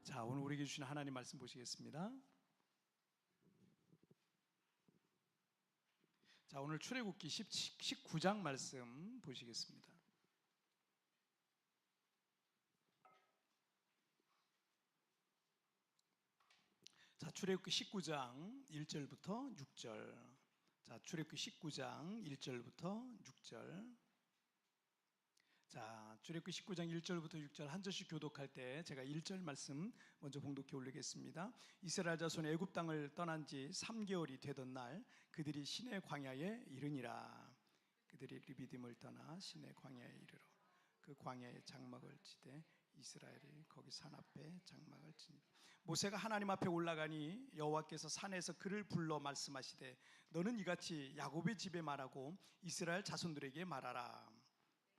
자, 오늘 우리에게 주신 하나님 말씀 보시겠습니다. 자, 오늘 출애굽기 19장 말씀 보시겠습니다. 자, 출애굽기 19장 1절부터 6절. 자, 출애굽기 19장 1절부터 6절. 자, 출애굽기 19장 1절부터 6절 한 절씩 교독할 때 제가 1절 말씀 먼저 봉독해 올리겠습니다. 이스라엘 자손이 애굽 땅을 떠난 지 3개월이 되던 날 그들이 시내 광야에 이르니라. 그들이 르비딤을 떠나 시내 광야에 이르러 그 광야에 장막을 치되 이스라엘이 거기 산 앞에 장막을 치니 모세가 하나님 앞에 올라가니 여호와께서 산에서 그를 불러 말씀하시되 너는 이같이 야곱의 집에 말하고 이스라엘 자손들에게 말하라.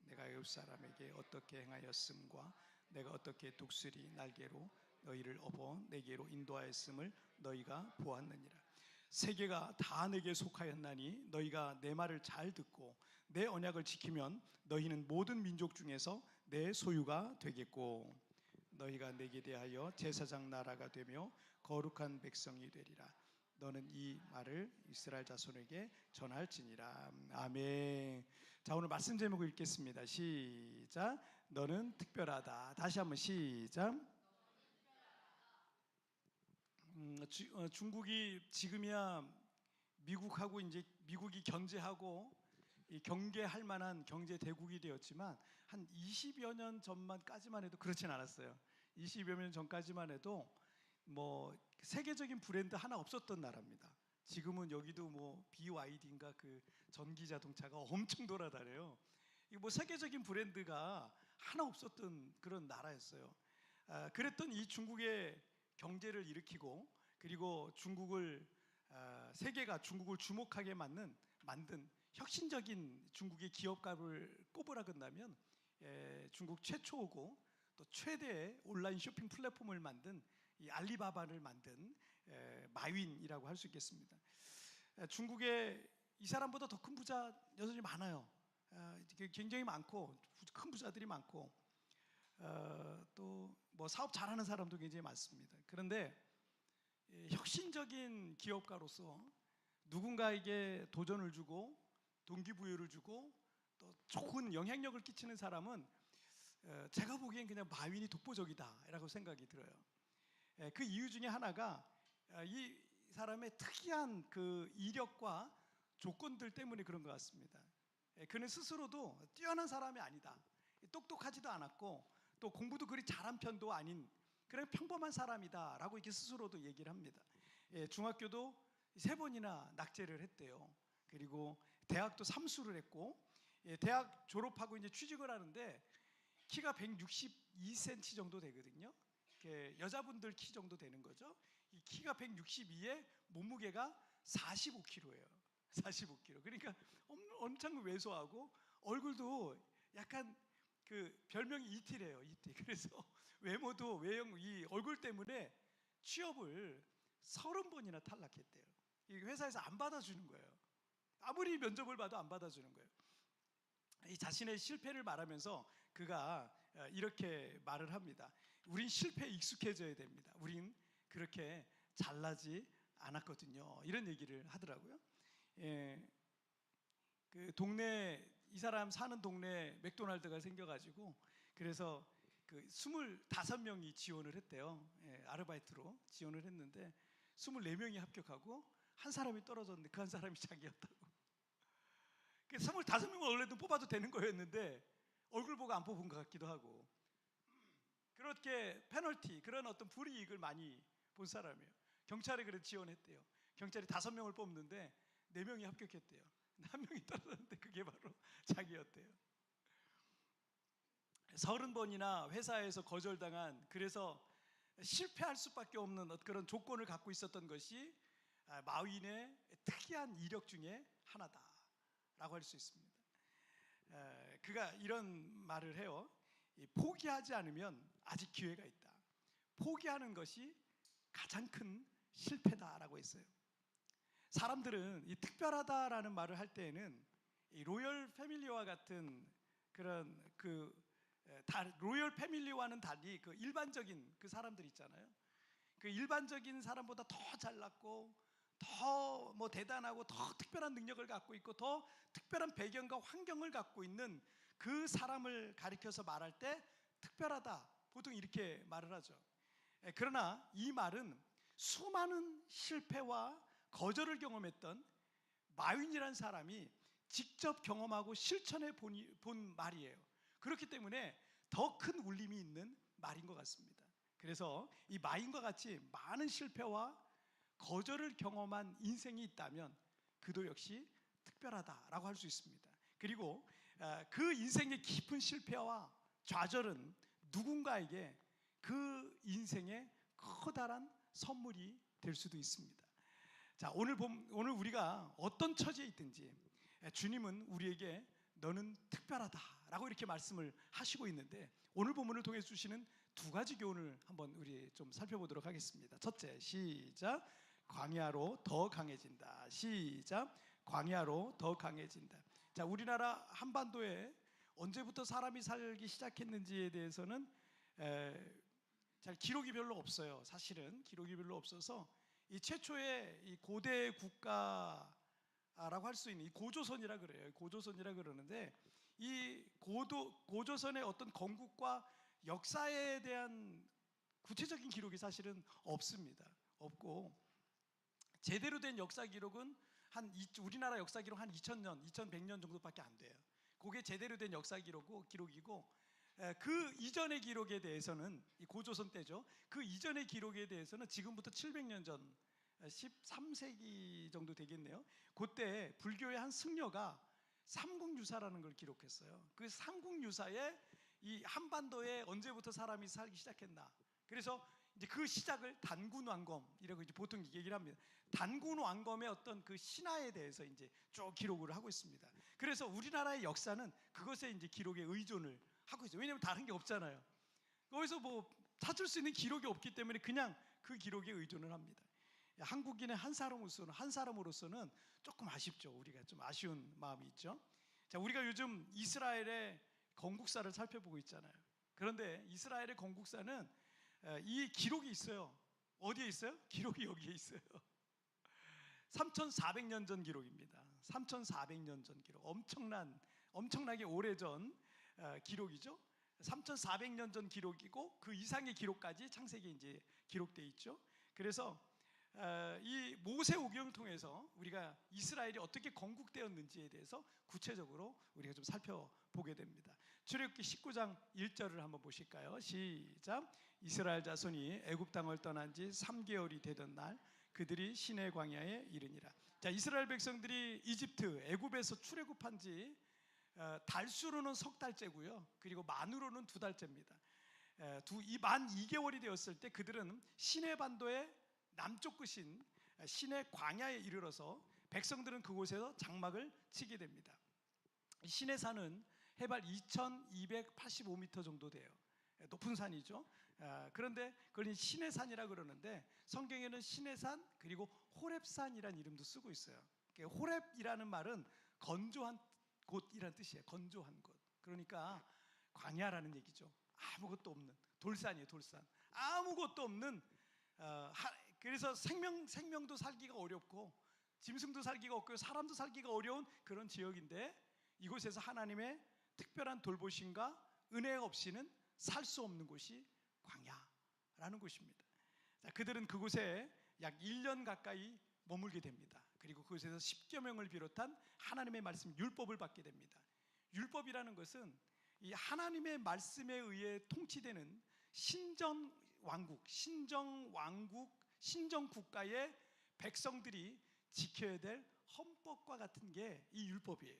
내가 애굽 사람에게 어떻게 행하였음과 내가 어떻게 독수리 날개로 너희를 업어 내게로 인도하였음을 너희가 보았느니라. 세계가 다 내게 속하였나니 너희가 내 말을 잘 듣고 내 언약을 지키면 너희는 모든 민족 중에서 내 소유가 되겠고 너희가 내게 대하여 제사장 나라가 되며 거룩한 백성이 되리라. 너는 이 말을 이스라엘 자손에게 전할지니라. 아멘. 자, 오늘 말씀 제목을 읽겠습니다. 시작. 너는 특별하다. 다시 한번 시작. 중국이 지금이야 미국하고 이제 미국이 견제하고 경계할 만한 경제 대국이 되었지만 한 20여 년 전만까지만 해도 그렇진 않았어요. 20여 년 전까지만 해도 뭐 세계적인 브랜드 하나 없었던 나라입니다. 지금은 여기도 뭐 BYD인가 그 전기 자동차가 엄청 돌아다녀요. 이거 뭐 세계적인 브랜드가 하나 없었던 그런 나라였어요. 그랬던 이 중국의 경제를 일으키고 그리고 중국을 세계가 중국을 주목하게 만든 혁신적인 중국의 기업가를 꼽으라 그런다면 중국 최초고 또 최대의 온라인 쇼핑 플랫폼을 만든 이 알리바바를 만든 마윈이라고 할 수 있겠습니다. 중국에 이 사람보다 더 큰 부자 여전히 많아요. 굉장히 많고 큰 부자들이 많고 또 뭐 사업 잘하는 사람도 굉장히 많습니다. 그런데 혁신적인 기업가로서 누군가에게 도전을 주고 동기부여를 주고 또 좋은 영향력을 끼치는 사람은 제가 보기엔 그냥 마윈이 독보적이다라고 생각이 들어요. 그 이유 중에 하나가 이 사람의 특이한 그 이력과 조건들 때문에 그런 것 같습니다. 그는 스스로도 뛰어난 사람이 아니다. 똑똑하지도 않았고 또 공부도 그리 잘한 편도 아닌 그냥 평범한 사람이다 라고 이렇게 스스로도 얘기를 합니다. 중학교도 3번이나 낙제를 했대요. 그리고 대학도 삼수를 했고 대학 졸업하고 이제 취직을 하는데 키가 162cm 정도 되거든요. 여자분들 키 정도 되는 거죠. 이 키가 162에 몸무게가 45kg예요. 45kg. 그러니까 엄청 왜소하고 얼굴도 약간 그 별명이 이티래요. 이티. 그래서 외모도 이 얼굴 때문에 취업을 30번이나 탈락했대요. 이 회사에서 안 받아주는 거예요. 아무리 면접을 봐도 안 받아주는 거예요. 이 자신의 실패를 말하면서 그가 이렇게 말을 합니다. 우린 실패에 익숙해져야 됩니다. 우린 그렇게 잘나지 않았거든요. 이런 얘기를 하더라고요. 그 동네 이 사람 사는 동네에 맥도날드가 생겨가지고 그래서 그 25명이 지원을 했대요. 아르바이트로 지원을 했는데 24명이 합격하고 한 사람이 떨어졌는데 그 한 사람이 자기였다고. 25명을 원래도 뽑아도 되는 거였는데 얼굴 보고 안 뽑은 것 같기도 하고 그렇게 페널티 그런 어떤 불이익을 많이 본 사람이에요. 경찰에 그래 지원했대요. 경찰이 5명을 뽑는데 4명이 합격했대요. 1명이 떨어졌는데 그게 바로 자기였대요. 30번이나 회사에서 거절당한 그래서 실패할 수밖에 없는 그런 조건을 갖고 있었던 것이 마윈의 특이한 이력 중에 하나다라고 할 수 있습니다. 그가 이런 말을 해요. 포기하지 않으면 아직 기회가 있다. 포기하는 것이 가장 큰 실패다라고 했어요. 사람들은 이 특별하다라는 말을 할 때에는 이 로열 패밀리와 같은 그런 그 로열 패밀리와는 달리 그 일반적인 그 사람들 있잖아요. 그 일반적인 사람보다 더 잘났고 더 뭐 대단하고 더 특별한 능력을 갖고 있고 더 특별한 배경과 환경을 갖고 있는 그 사람을 가리켜서 말할 때 특별하다, 보통 이렇게 말을 하죠. 그러나 이 말은 수많은 실패와 거절을 경험했던 마윈이라는 사람이 직접 경험하고 실천해 본 말이에요. 그렇기 때문에 더 큰 울림이 있는 말인 것 같습니다. 그래서 이 마윈과 같이 많은 실패와 거절을 경험한 인생이 있다면 그도 역시 특별하다라고 할 수 있습니다. 그리고 그 인생의 깊은 실패와 좌절은 누군가에게 그 인생의 커다란 선물이 될 수도 있습니다. 자, 오늘 우리가 어떤 처지에 있든지 주님은 우리에게 너는 특별하다라고 이렇게 말씀을 하시고 있는데, 오늘 본문을 통해 주시는 두 가지 교훈을 한번 우리 좀 살펴보도록 하겠습니다. 첫째, 시작. 광야로 더 강해진다. 시작. 광야로 더 강해진다. 자, 우리나라 한반도에 언제부터 사람이 살기 시작했는지에 대해서는 잘 기록이 별로 없어요. 사실은 기록이 별로 없어서 이 최초의 이 고대 국가라고 할 수 있는 이 고조선이라 그래요. 고조선이라 그러는데 이 고조선의 어떤 건국과 역사에 대한 구체적인 기록이 사실은 없습니다. 없고 제대로 된 역사 기록은 우리나라 역사 기록 한 2000년, 2100년 정도밖에 안 돼요. 그게 제대로 된 역사 기록이고 그 이전의 기록에 대해서는 이 고조선 때죠. 그 이전의 기록에 대해서는 지금부터 700년 전 13세기 정도 되겠네요. 그때 불교의 한 승려가 삼국유사라는 걸 기록했어요. 그 삼국유사에 이 한반도에 언제부터 사람이 살기 시작했나. 그래서 이제 그 시작을 단군왕검이라고 이제 보통 얘기를 합니다. 단군왕검의 어떤 그 신화에 대해서 이제 쭉 기록을 하고 있습니다. 그래서 우리나라의 역사는 그것에 이제 기록에 의존을 하고 있어요. 왜냐하면 다른 게 없잖아요. 거기서 뭐 찾을 수 있는 기록이 없기 때문에 그냥 그 기록에 의존을 합니다. 한국인의 한 사람으로서는 조금 아쉽죠. 우리가 좀 아쉬운 마음이 있죠. 자, 우리가 요즘 이스라엘의 건국사를 살펴보고 있잖아요. 그런데 이스라엘의 건국사는 이 기록이 있어요. 어디에 있어요? 기록이 여기에 있어요. 3400년 전 기록입니다. 3400년 전 기록. 엄청나게 오래전 기록이죠. 3400년 전 기록이고 그 이상의 기록까지 창세기에 이제 기록되어 있죠. 그래서 이 모세오경을 통해서 우리가 이스라엘이 어떻게 건국되었는지에 대해서 구체적으로 우리가 좀 살펴보게 됩니다. 출애굽기 19장 1절을 한번 보실까요? 시작. 이스라엘 자손이 애굽 땅을 떠난 지 3개월이 되던 날 그들이 시내 광야에 이르니라. 자, 이스라엘 백성들이 이집트 애굽에서 출애굽한 지 달수로는 석 달째고요. 그리고 만으로는 2달째입니다. 만 2개월이 되었을 때 그들은 시내 반도의 남쪽 끝인 시내 광야에 이르러서 백성들은 그곳에서 장막을 치게 됩니다. 시내 산은 해발 2285m 정도 돼요. 높은 산이죠. 그런데 그걸 시내 산이라 그러는데 성경에는 시내 산 그리고 호렙산이라는 이름도 쓰고 있어요. 호렙이라는 말은 건조한 곳이라는 뜻이에요. 건조한 곳. 그러니까 광야라는 얘기죠. 아무것도 없는 돌산이에요. 돌산. 아무것도 없는 그래서 생명도 살기가 어렵고 짐승도 살기가 없고 사람도 살기가 어려운 그런 지역인데 이곳에서 하나님의 특별한 돌보심과 은혜가 없이는 살 수 없는 곳이 광야라는 곳입니다. 자, 그들은 그곳에 약 1년 가까이 머물게 됩니다. 그리고 그곳에서 10여 명을 비롯한 하나님의 말씀 율법을 받게 됩니다. 율법이라는 것은 이 하나님의 말씀에 의해 통치되는 신정왕국, 신정국가의 백성들이 지켜야 될 헌법과 같은 게 이 율법이에요.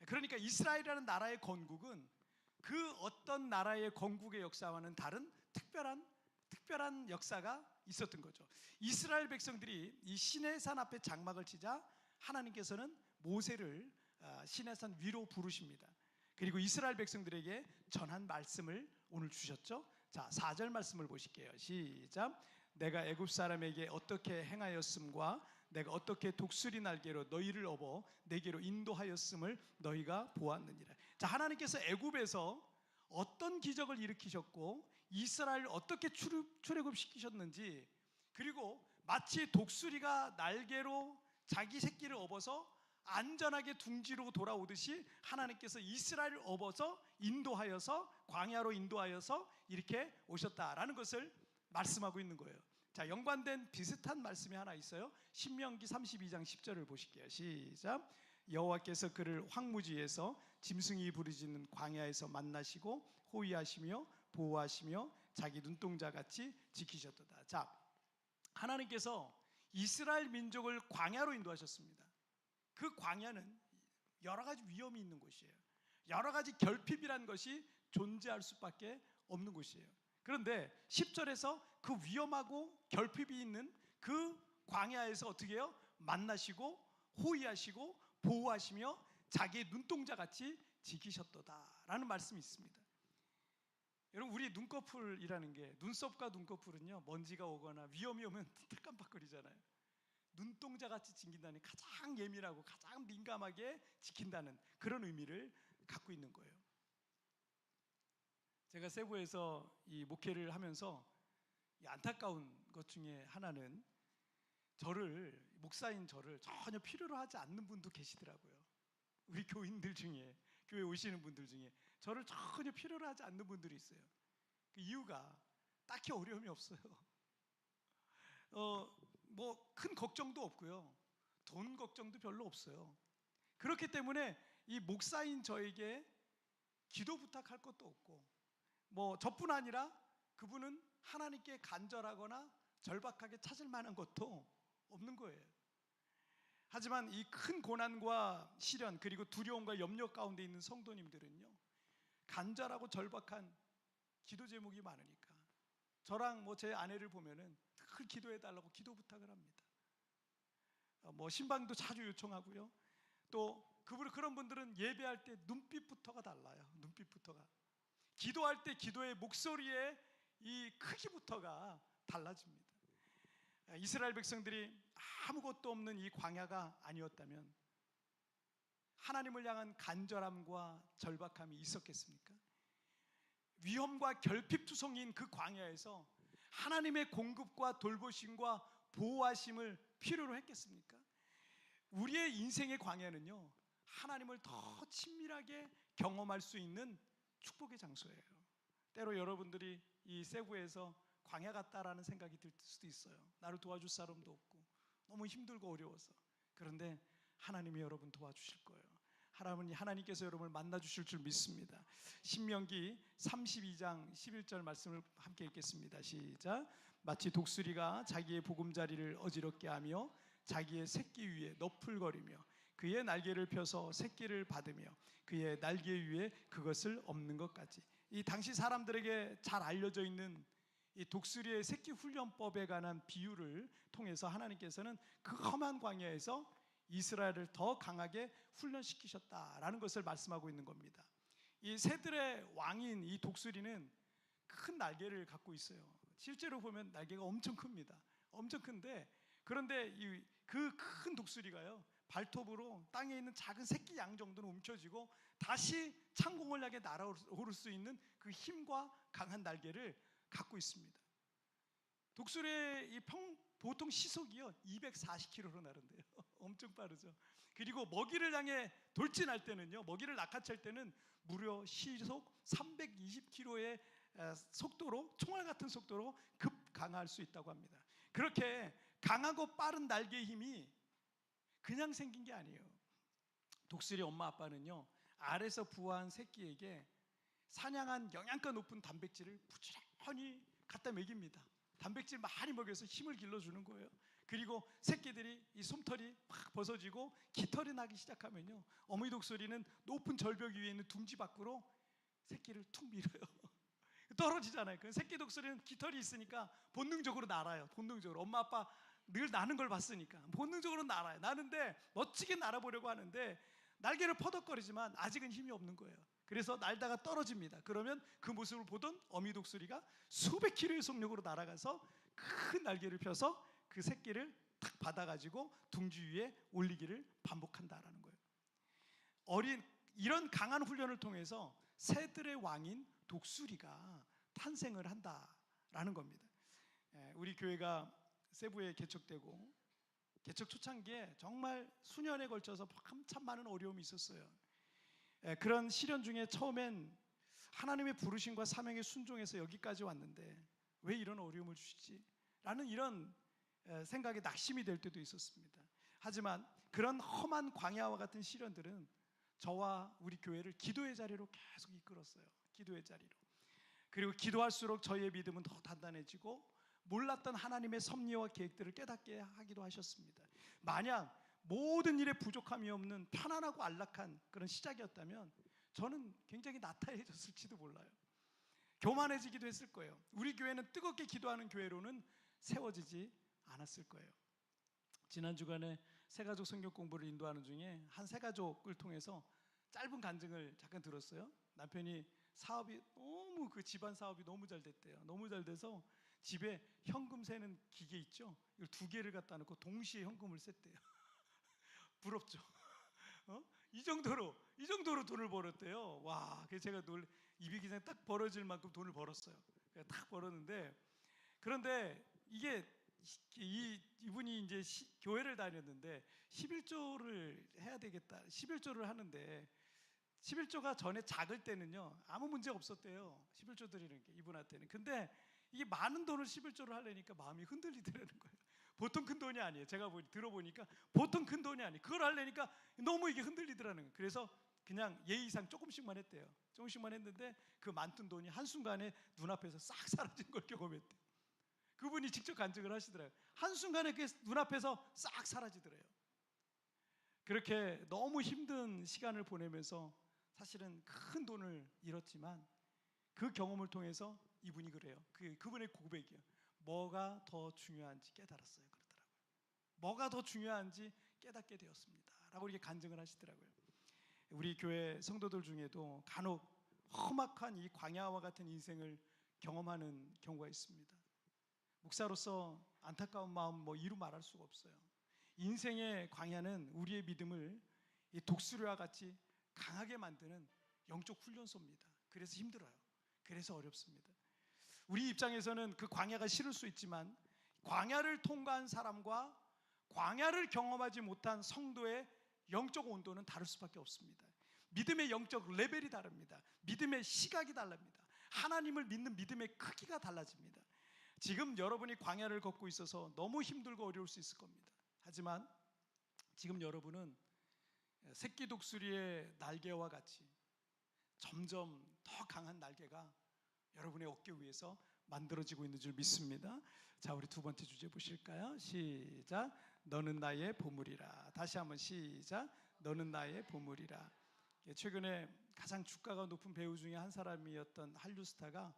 그러니까 이스라엘이라는 나라의 건국은 그 어떤 나라의 건국의 역사와는 다른 특별한 역사가 있었던 거죠. 이스라엘 백성들이 이 시내산 앞에 장막을 치자 하나님께서는 모세를 시내산 위로 부르십니다. 그리고 이스라엘 백성들에게 전한 말씀을 오늘 주셨죠. 자, 4절 말씀을 보실게요. 시작. 내가 애굽 사람에게 어떻게 행하였음과 내가 어떻게 독수리 날개로 너희를 업어 내게로 인도하였음을 너희가 보았느니라. 자, 하나님께서 애굽에서 어떤 기적을 일으키셨고 이스라엘을 어떻게 출애굽시키셨는지, 그리고 마치 독수리가 날개로 자기 새끼를 업어서 안전하게 둥지로 돌아오듯이 하나님께서 이스라엘을 업어서 인도하여서 광야로 인도하여서 이렇게 오셨다라는 것을 말씀하고 있는 거예요. 자, 연관된 비슷한 말씀이 하나 있어요. 신명기 32장 10절을 보실게요. 시작. 여호와께서 그를 황무지에서 짐승이 부르짖는 광야에서 만나시고 호위하시며 보호하시며 자기 눈동자같이 지키셨도다. 자, 하나님께서 이스라엘 민족을 광야로 인도하셨습니다. 그 광야는 여러 가지 위험이 있는 곳이에요. 여러 가지 결핍이란 것이 존재할 수밖에 없는 곳이에요. 그런데 10절에서 그 위험하고 결핍이 있는 그 광야에서 어떻게 해요? 만나시고 호위하시고 보호하시며 자기의 눈동자같이 지키셨도다라는 말씀이 있습니다. 여러분, 우리 눈꺼풀이라는 게, 눈썹과 눈꺼풀은요, 먼지가 오거나 위험이 오면 깜빡거리잖아요. 눈동자같이 지킨다는, 가장 예민하고 가장 민감하게 지킨다는 그런 의미를 갖고 있는 거예요. 제가 세부에서 이 목회를 하면서 이 안타까운 것 중에 하나는, 목사인 저를 전혀 필요로 하지 않는 분도 계시더라고요. 우리 교인들 중에, 교회 오시는 분들 중에 저를 전혀 필요로 하지 않는 분들이 있어요. 그 이유가 딱히 어려움이 없어요. 뭐 큰 걱정도 없고요, 돈 걱정도 별로 없어요. 그렇기 때문에 이 목사인 저에게 기도 부탁할 것도 없고, 뭐 저뿐 아니라 그분은 하나님께 간절하거나 절박하게 찾을 만한 것도 없는 거예요. 하지만 이 큰 고난과 시련, 그리고 두려움과 염려 가운데 있는 성도님들은요, 간절하고 절박한 기도 제목이 많으니까 저랑 뭐 제 아내를 보면은 늘 기도해 달라고 기도 부탁을 합니다. 뭐 신방도 자주 요청하고요. 또 그런 분들은 예배할 때 눈빛부터가 달라요. 눈빛부터가, 기도할 때 기도의 목소리의 이 크기부터가 달라집니다. 이스라엘 백성들이 아무것도 없는 이 광야가 아니었다면 하나님을 향한 간절함과 절박함이 있었겠습니까? 위험과 결핍투성이인 그 광야에서 하나님의 공급과 돌보심과 보호하심을 필요로 했겠습니까? 우리의 인생의 광야는요, 하나님을 더 친밀하게 경험할 수 있는 축복의 장소예요. 때로 여러분들이 이 세부에서 광야 같다라는 생각이 들 수도 있어요. 나를 도와줄 사람도 없고 너무 힘들고 어려워서. 그런데 하나님이 여러분 도와주실 거예요. 하나님께서 여러분을 만나주실 줄 믿습니다. 신명기 32장 11절 말씀을 함께 읽겠습니다. 시작. 마치 독수리가 자기의 보금자리를 어지럽게 하며 자기의 새끼 위에 너풀거리며 그의 날개를 펴서 새끼를 받으며 그의 날개 위에 그것을 엎는 것까지. 이 당시 사람들에게 잘 알려져 있는 이 독수리의 새끼 훈련법에 관한 비유를 통해서 하나님께서는 그 험한 광야에서 이스라엘을 더 강하게 훈련시키셨다라는 것을 말씀하고 있는 겁니다. 이 새들의 왕인 이 독수리는 큰 날개를 갖고 있어요. 실제로 보면 날개가 엄청 큽니다. 엄청 큰데, 그런데 그 큰 독수리가요, 발톱으로 땅에 있는 작은 새끼 양 정도는 움켜쥐고 다시 창공을 향해 날아오를 수 있는 그 힘과 강한 날개를 갖고 있습니다. 독수리의 보통 시속이요 240km로 나른대요. 엄청 빠르죠. 그리고 먹이를 향해 돌진할 때는요, 먹이를 낚아챌 때는 무려 시속 320km의 속도로, 총알 같은 속도로 급강할 수 있다고 합니다. 그렇게 강하고 빠른 날개의 힘이 그냥 생긴 게 아니에요. 독수리 엄마 아빠는요, 알에서 부화한 새끼에게 사냥한 영양가 높은 단백질을 부지런히 갖다 먹입니다. 단백질 많이 먹여서 힘을 길러주는 거예요. 그리고 새끼들이 이 솜털이 막 벗어지고 깃털이 나기 시작하면요, 어머니 독수리는 높은 절벽 위에 있는 둥지 밖으로 새끼를 툭 밀어요. 떨어지잖아요. 그 새끼 독수리는 깃털이 있으니까 본능적으로 날아요. 본능적으로 엄마 아빠 늘 나는 걸 봤으니까 본능적으로 날아요. 나는데 멋지게 날아보려고 하는데 날개를 퍼덕거리지만 아직은 힘이 없는 거예요. 그래서 날다가 떨어집니다. 그러면 그 모습을 보던 어미 독수리가 수백 킬로의 속력으로 날아가서 큰 날개를 펴서 그 새끼를 탁 받아가지고 둥지 위에 올리기를 반복한다라는 거예요. 이런 강한 훈련을 통해서 새들의 왕인 독수리가 탄생을 한다라는 겁니다. 우리 교회가 세부에 개척되고 개척 초창기에 정말 수년에 걸쳐서 참 많은 어려움이 있었어요. 그런 시련 중에 처음엔 하나님의 부르심과 사명에 순종해서 여기까지 왔는데 왜 이런 어려움을 주시지? 라는 이런 생각에 낙심이 될 때도 있었습니다. 하지만 그런 험한 광야와 같은 시련들은 저와 우리 교회를 기도의 자리로 계속 이끌었어요. 기도의 자리로. 그리고 기도할수록 저희의 믿음은 더 단단해지고 몰랐던 하나님의 섭리와 계획들을 깨닫게 하기도 하셨습니다. 만약 모든 일에 부족함이 없는 편안하고 안락한 그런 시작이었다면 저는 굉장히 나태해졌을지도 몰라요. 교만해지기도 했을 거예요. 우리 교회는 뜨겁게 기도하는 교회로는 세워지지 않았을 거예요. 지난 주간에 새가족 성경 공부를 인도하는 중에 한 새가족을 통해서 짧은 간증을 잠깐 들었어요. 남편이 사업이 너무 그 집안 사업이 너무 잘 됐대요. 너무 잘 돼서 집에 현금 세는 기계 있죠. 이걸 2개를 갖다 놓고 동시에 현금을 셌대요. 부럽죠. 이 정도로 돈을 벌었대요. 와, 그래서 제가 입이 그냥 딱 벌어질 만큼 돈을 벌었어요. 딱 벌었는데, 그런데 이게 이분이 이제 교회를 다녔는데 11조를 해야 되겠다. 11조를 하는데 11조가 전에 작을 때는요 아무 문제 없었대요. 11조 드리는 게 이분한테는. 근데 이게 많은 돈을 11조를 하려니까 마음이 흔들리더라는 거예요. 보통 큰 돈이 아니에요. 제가 들어보니까 보통 큰 돈이 아니에요. 그걸 하려니까 너무 이게 흔들리더라는 거예요. 그래서 그냥 예의상 조금씩만 했대요. 조금씩만 했는데 그 많던 돈이 한순간에 눈앞에서 싹 사라진 걸 경험했대요. 그분이 직접 간증을 하시더라고요. 한순간에 그게 눈앞에서 싹 사라지더래요. 그렇게 너무 힘든 시간을 보내면서 사실은 큰 돈을 잃었지만 그 경험을 통해서 이분이 그래요. 그분의 고백이에요. 뭐가 더 중요한지 깨달았어요. 그러더라고요. 뭐가 더 중요한지 깨닫게 되었습니다. 라고 이렇게 간증을 하시더라고요. 우리 교회 성도들 중에도 간혹 험악한 이 광야와 같은 인생을 경험하는 경우가 있습니다. 목사로서 안타까운 마음 이루 말할 수가 없어요. 인생의 광야는 우리의 믿음을 이 독수리와 같이 강하게 만드는 영적 훈련소입니다. 그래서 힘들어요. 그래서 어렵습니다. 우리 입장에서는 그 광야가 싫을 수 있지만 광야를 통과한 사람과 광야를 경험하지 못한 성도의 영적 온도는 다를 수밖에 없습니다. 믿음의 영적 레벨이 다릅니다. 믿음의 시각이 다릅니다. 하나님을 믿는 믿음의 크기가 달라집니다. 지금 여러분이 광야를 걷고 있어서 너무 힘들고 어려울 수 있을 겁니다. 하지만 지금 여러분은 새끼 독수리의 날개와 같이 점점 더 강한 날개가 여러분의 어깨 위에서 만들어지고 있는 줄 믿습니다. 자, 우리 두 번째 주제 보실까요? 시작. 너는 나의 보물이라. 다시 한번 시작. 너는 나의 보물이라. 최근에 가장 주가가 높은 배우 중에 한 사람이었던 한류 스타가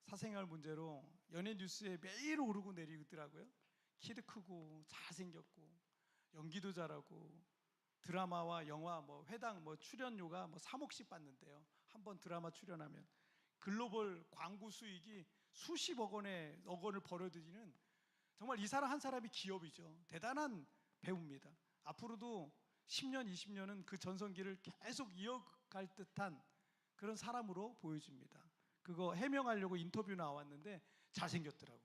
사생활 문제로 연예 뉴스에 매일 오르고 내리더라고요. 키도 크고 잘생겼고 연기도 잘하고 드라마와 영화 회당 출연료가 3억씩 받는데요. 한 번 드라마 출연하면 글로벌 광고 수익이 수십억 원을 벌어들이는 정말 이 사람 한 사람이 기업이죠. 대단한 배우입니다. 앞으로도 10년, 20년은 그 전성기를 계속 이어갈 듯한 그런 사람으로 보여집니다. 그거 해명하려고 인터뷰 나왔는데 잘생겼더라고.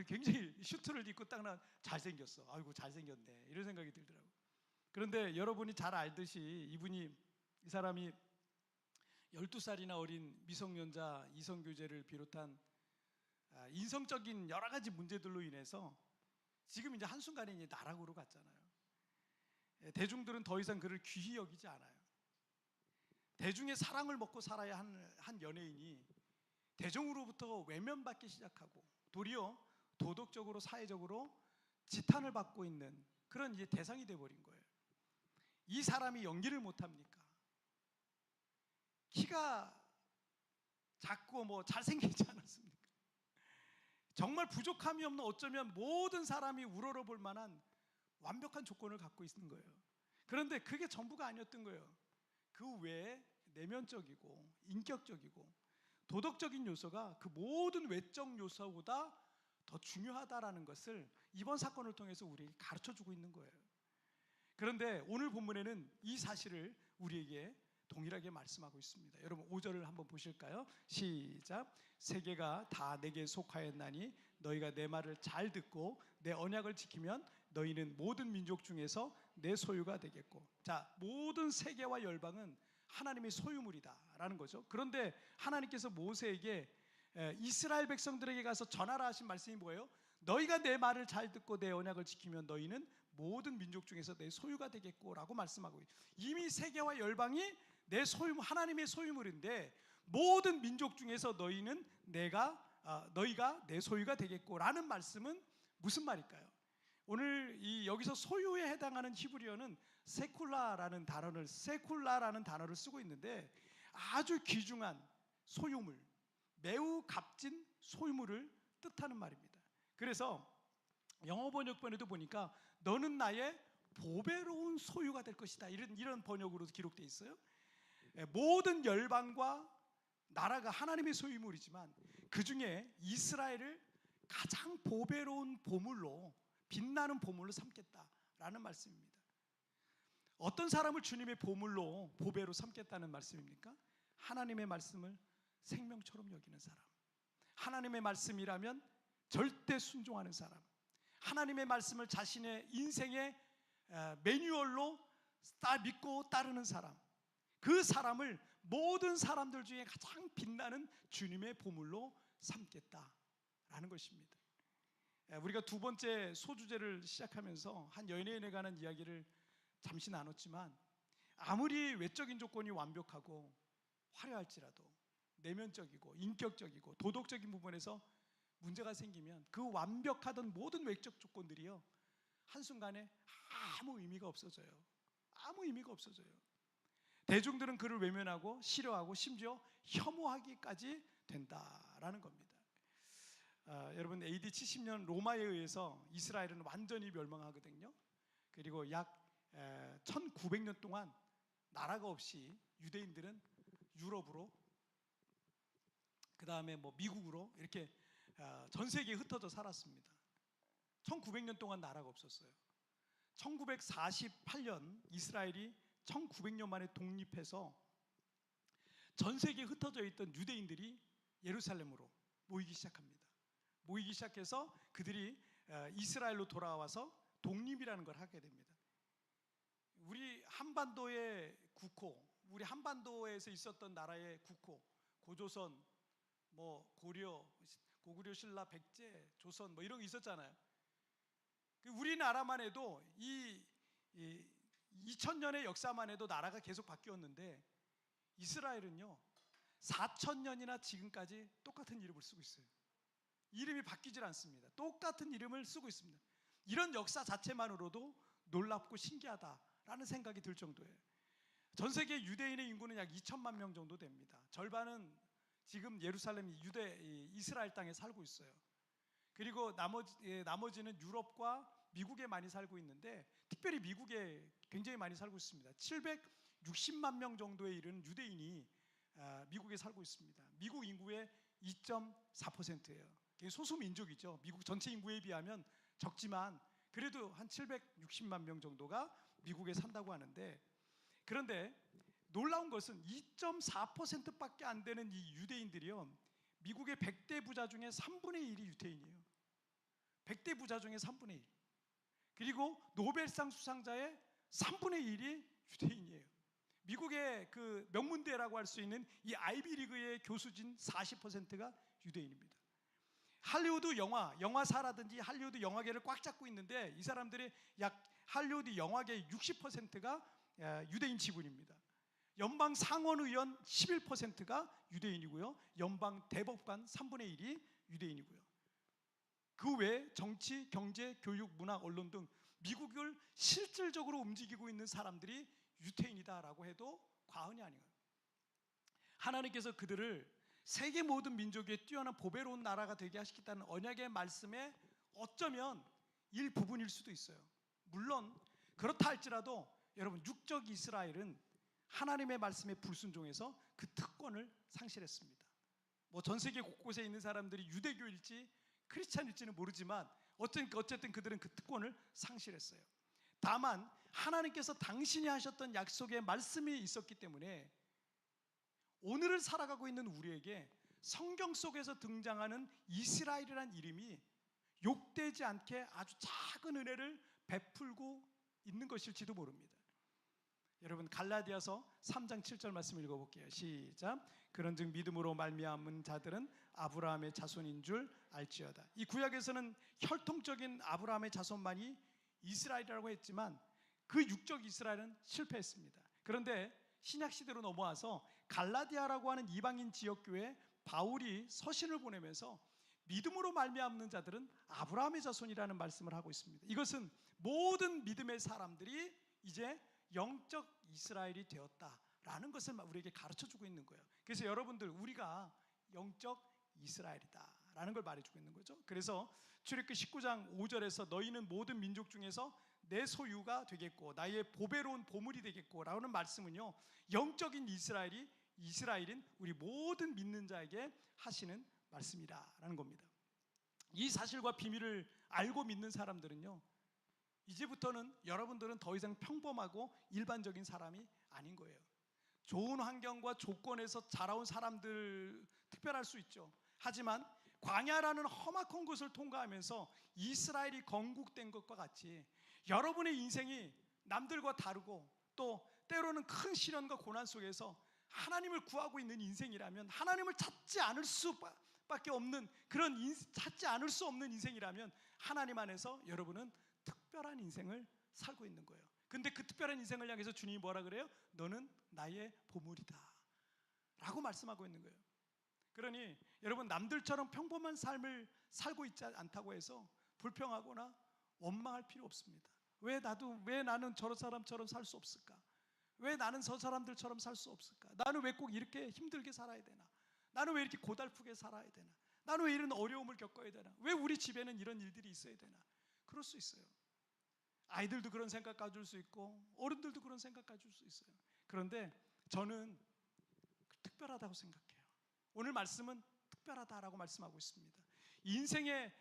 굉장히 슈트를 입고 딱 잘생겼어. 아이고 잘생겼네. 이런 생각이 들더라고. 그런데 여러분이 잘 알듯이 이 사람이 12살이나 어린 미성년자 이성교제를 비롯한 인성적인 여러 가지 문제들로 인해서 지금 이제 한순간에 이제 나락으로 갔잖아요. 대중들은 더 이상 그를 귀히 여기지 않아요. 대중의 사랑을 먹고 살아야 한 연예인이 대중으로부터 외면받기 시작하고 도리어 도덕적으로 사회적으로 지탄을 받고 있는 그런 이제 대상이 돼버린 거예요. 이 사람이 연기를 못합니까? 키가 작고 잘생기지 않았습니까? 정말 부족함이 없는 어쩌면 모든 사람이 우러러볼 만한 완벽한 조건을 갖고 있는 거예요. 그런데 그게 전부가 아니었던 거예요. 그 외에 내면적이고 인격적이고 도덕적인 요소가 그 모든 외적 요소보다 더 중요하다라는 것을 이번 사건을 통해서 우리에게 가르쳐주고 있는 거예요. 그런데 오늘 본문에는 이 사실을 우리에게 동일하게 말씀하고 있습니다. 여러분 5절을 한번 보실까요? 시작. 세계가 다 내게 속하였나니 너희가 내 말을 잘 듣고 내 언약을 지키면 너희는 모든 민족 중에서 내 소유가 되겠고. 자, 모든 세계와 열방은 하나님의 소유물이다라는 거죠. 그런데 하나님께서 모세에게 이스라엘 백성들에게 가서 전하라 하신 말씀이 뭐예요? 너희가 내 말을 잘 듣고 내 언약을 지키면 너희는 모든 민족 중에서 내 소유가 되겠고 라고 말씀하고 있어요. 이미 세계와 열방이 내 소유물, 하나님의 소유물인데 모든 민족 중에서 너희가 내 소유가 되겠고 라는 말씀은 무슨 말일까요? 오늘 여기서 소유에 해당하는 히브리어는 세쿨라라는 단어를 쓰고 있는데 아주 귀중한 소유물, 매우 값진 소유물을 뜻하는 말입니다. 그래서 영어 번역본에도 보니까 너는 나의 보배로운 소유가 될 것이다, 이런 번역으로 기록되어 있어요. 모든 열방과 나라가 하나님의 소유물이지만 그 중에 이스라엘을 가장 보배로운 보물로, 빛나는 보물로 삼겠다라는 말씀입니다. 어떤 사람을 주님의 보배로 삼겠다는 말씀입니까? 하나님의 말씀을 생명처럼 여기는 사람, 하나님의 말씀이라면 절대 순종하는 사람, 하나님의 말씀을 자신의 인생의 매뉴얼로 믿고 따르는 사람, 그 사람을 모든 사람들 중에 가장 빛나는 주님의 보물로 삼겠다라는 것입니다. 우리가 두 번째 소주제를 시작하면서 한 연예인에 관한 이야기를 잠시 나눴지만 아무리 외적인 조건이 완벽하고 화려할지라도 내면적이고 인격적이고 도덕적인 부분에서 문제가 생기면 그 완벽하던 모든 외적 조건들이요 한순간에 아무 의미가 없어져요. 아무 의미가 없어져요. 대중들은 그를 외면하고 싫어하고 심지어 혐오하기까지 된다라는 겁니다. 여러분 AD 70년 로마에 의해서 이스라엘은 완전히 멸망하거든요. 그리고 약 1900년 동안 나라가 없이 유대인들은 유럽으로, 그 다음에 미국으로 이렇게 전 세계에 흩어져 살았습니다. 1900년 동안 나라가 없었어요. 1948년 이스라엘이 1900년 만에 독립해서 전 세계에 흩어져 있던 유대인들이 예루살렘으로 모이기 시작합니다. 모이기 시작해서 그들이 이스라엘로 돌아와서 독립이라는 걸 하게 됩니다. 우리 한반도의 국호, 우리 한반도에서 있었던 나라의 국호, 고조선, 고구려, 신라, 백제, 조선 이런 게 있었잖아요. 우리나라만 해도 이 2000년의 역사만 해도 나라가 계속 바뀌었는데 이스라엘은요 4000년이나 지금까지 똑같은 이름을 쓰고 있어요. 이름이 바뀌질 않습니다. 똑같은 이름을 쓰고 있습니다. 이런 역사 자체만으로도 놀랍고 신기하다라는 생각이 들 정도예요. 전 세계 유대인의 인구는 약 2천만 명 정도 됩니다. 절반은 지금 예루살렘 이스라엘 땅에 살고 있어요. 그리고 나머지는 유럽과 미국에 많이 살고 있는데 특별히 미국에 굉장히 많이 살고 있습니다. 760만 명 정도에 이르는 유대인이 미국에 살고 있습니다. 미국 인구의 2.4%예요. 소수 민족이죠. 미국 전체 인구에 비하면 적지만 그래도 한 760만 명 정도가 미국에 산다고 하는데, 그런데 놀라운 것은 2.4%밖에 안 되는 이 유대인들이요 미국의 100대 부자 중에 3분의 1이 유대인이에요. 100대 부자 중에 3분의 1. 그리고 노벨상 수상자의 3분의 1이 유대인이에요. 미국의 그 명문대라고 할 수 있는 이 아이비리그의 교수진 40%가 유대인입니다. 할리우드 영화사라든지 할리우드 영화계를 꽉 잡고 있는데 이 사람들의 약 할리우드 영화계의 60%가 유대인 지분입니다. 연방 상원의원 11%가 유대인이고요. 연방 대법관 3분의 1이 유대인이고요. 그 외에 정치, 경제, 교육, 문화, 언론 등 미국을 실질적으로 움직이고 있는 사람들이 유대인이다라고 해도 과언이 아니에요. 하나님께서 그들을 세계 모든 민족의 뛰어난 보배로운 나라가 되게 하시겠다는 언약의 말씀에 어쩌면 일부분일 수도 있어요. 물론 그렇다 할지라도 여러분 육적 이스라엘은 하나님의 말씀에 불순종해서 그 특권을 상실했습니다. 전 세계 곳곳에 있는 사람들이 유대교일지 크리스찬일지는 모르지만 어쨌든 그들은 그 특권을 상실했어요. 다만 하나님께서 당신이 하셨던 약속의 말씀이 있었기 때문에 오늘을 살아가고 있는 우리에게 성경 속에서 등장하는 이스라엘이란 이름이 욕되지 않게 아주 작은 은혜를 베풀고 있는 것일지도 모릅니다. 여러분, 갈라디아서 3장 7절 말씀 읽어볼게요. 시작. 그런즉 믿음으로 말미암은 자들은 아브라함의 자손인 줄 알지어다. 이 구약에서는 혈통적인 아브라함의 자손만이 이스라엘이라고 했지만 그 육적 이스라엘은 실패했습니다. 그런데 신약 시대로 넘어와서 갈라디아라고 하는 이방인 지역교회에 바울이 서신을 보내면서 믿음으로 말미암는 자들은 아브라함의 자손이라는 말씀을 하고 있습니다. 이것은 모든 믿음의 사람들이 이제 영적 이스라엘이 되었다라는 것을 우리에게 가르쳐주고 있는 거예요. 그래서 여러분들, 우리가 영적 이스라엘이다라는 걸 말해주고 있는 거죠. 그래서 출애굽기 19장 5절에서 너희는 모든 민족 중에서 내 소유가 되겠고 나의 보배로운 보물이 되겠고 라는 말씀은요, 영적인 이스라엘인 우리 모든 믿는 자에게 하시는 말씀이라는 겁니다. 이 사실과 비밀을 알고 믿는 사람들은요, 이제부터는 여러분들은 더 이상 평범하고 일반적인 사람이 아닌 거예요. 좋은 환경과 조건에서 자라온 사람들 특별할 수 있죠. 하지만 광야라는 험악한 곳을 통과하면서 이스라엘이 건국된 것과 같이 여러분의 인생이 남들과 다르고 또 때로는 큰 시련과 고난 속에서 하나님을 구하고 있는 인생이라면, 하나님을 찾지 않을 수밖에 없는 그런 찾지 않을 수 없는 인생이라면 하나님 안에서 여러분은 특별한 인생을 살고 있는 거예요. 근데 그 특별한 인생을 향해서 주님이 뭐라 그래요? 너는 나의 보물이다 라고 말씀하고 있는 거예요. 그러니 여러분, 남들처럼 평범한 삶을 살고 있지 않다고 해서 불평하거나 원망할 필요 없습니다. 왜 나는 저런 사람처럼 살 수 없을까? 왜 나는 저 사람들처럼 살 수 없을까? 나는 왜 꼭 이렇게 힘들게 살아야 되나? 나는 왜 이렇게 고달프게 살아야 되나? 나는 왜 이런 어려움을 겪어야 되나? 왜 우리 집에는 이런 일들이 있어야 되나? 그럴 수 있어요. 아이들도 그런 생각 가질 수 있고 어른들도 그런 생각 가질 수 있어요. 그런데 저는 특별하다고 생각해요. 오늘 말씀은 특별하다라고 말씀하고 있습니다. 인생에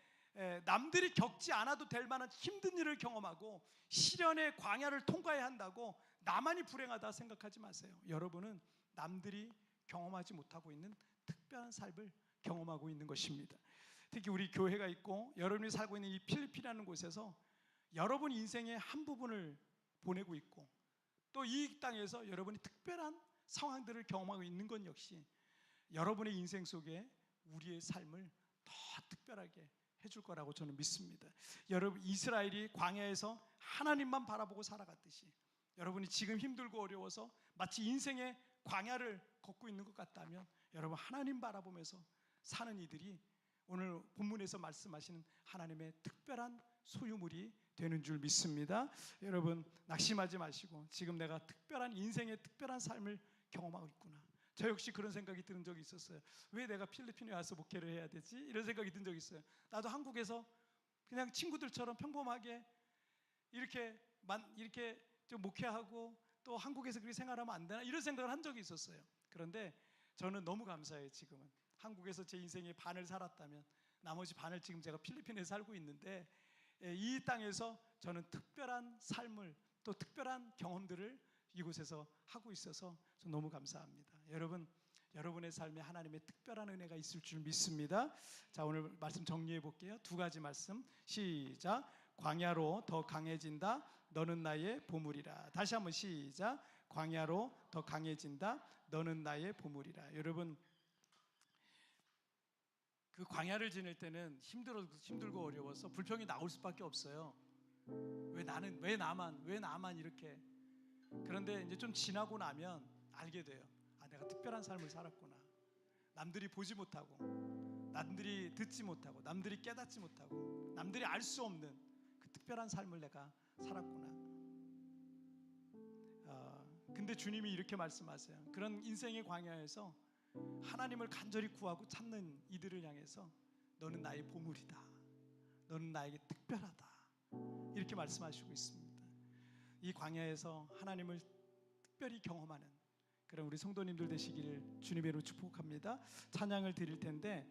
남들이 겪지 않아도 될 만한 힘든 일을 경험하고 시련의 광야를 통과해야 한다고 나만이 불행하다 생각하지 마세요. 여러분은 남들이 경험하지 못하고 있는 특별한 삶을 경험하고 있는 것입니다. 특히 우리 교회가 있고 여러분이 살고 있는 이 필리핀이라는 곳에서 여러분 인생의 한 부분을 보내고 있고 또 이 땅에서 여러분이 특별한 상황들을 경험하고 있는 건 역시 여러분의 인생 속에 우리의 삶을 더 특별하게 해줄 거라고 저는 믿습니다. 여러분, 이스라엘이 광야에서 하나님만 바라보고 살아갔듯이 여러분이 지금 힘들고 어려워서 마치 인생의 광야를 걷고 있는 것 같다면 여러분, 하나님 바라보면서 사는 이들이 오늘 본문에서 말씀하시는 하나님의 특별한 소유물이 되는 줄 믿습니다. 여러분, 낙심하지 마시고 지금 내가 인생의 특별한 삶을 경험하고 있구나. 저 역시 그런 생각이 드는 적이 있었어요. 왜 내가 필리핀에 와서 목회를 해야 되지? 이런 생각이 든 적이 있어요. 나도 한국에서 그냥 친구들처럼 평범하게 이렇게 좀 목회하고 또 한국에서 그렇게 생활하면 안 되나? 이런 생각을 한 적이 있었어요. 그런데 저는 너무 감사해요. 지금은 한국에서 제 인생의 반을 살았다면 나머지 반을 지금 제가 필리핀에 살고 있는데 이 땅에서 저는 특별한 삶을 또 특별한 경험들을 이곳에서 하고 있어서 저 너무 감사합니다. 여러분의 삶에 하나님의 특별한 은혜가 있을 줄 믿습니다. 자, 오늘 말씀 정리해 볼게요. 두 가지 말씀. 시작. 광야로 더 강해진다. 너는 나의 보물이라. 다시 한번 시작. 광야로 더 강해진다. 너는 나의 보물이라. 여러분, 그 광야를 지낼 때는 힘들고 어려워서 불평이 나올 수밖에 없어요. 왜 나만 이렇게. 그런데 이제 좀 지나고 나면 알게 돼요. 아, 내가 특별한 삶을 살았구나. 남들이 보지 못하고, 남들이 듣지 못하고, 남들이 깨닫지 못하고, 남들이 알 수 없는 그 특별한 삶을 내가 살았구나. 근데 주님이 이렇게 말씀하세요. 그런 인생의 광야에서 하나님을 간절히 구하고 찾는 이들을 향해서 너는 나의 보물이다. 너는 나에게 특별하다. 이렇게 말씀하시고 있습니다. 이 광야에서 하나님을 특별히 경험하는 그런 우리 성도님들 되시기를 주님의 이름으로 축복합니다. 찬양을 드릴 텐데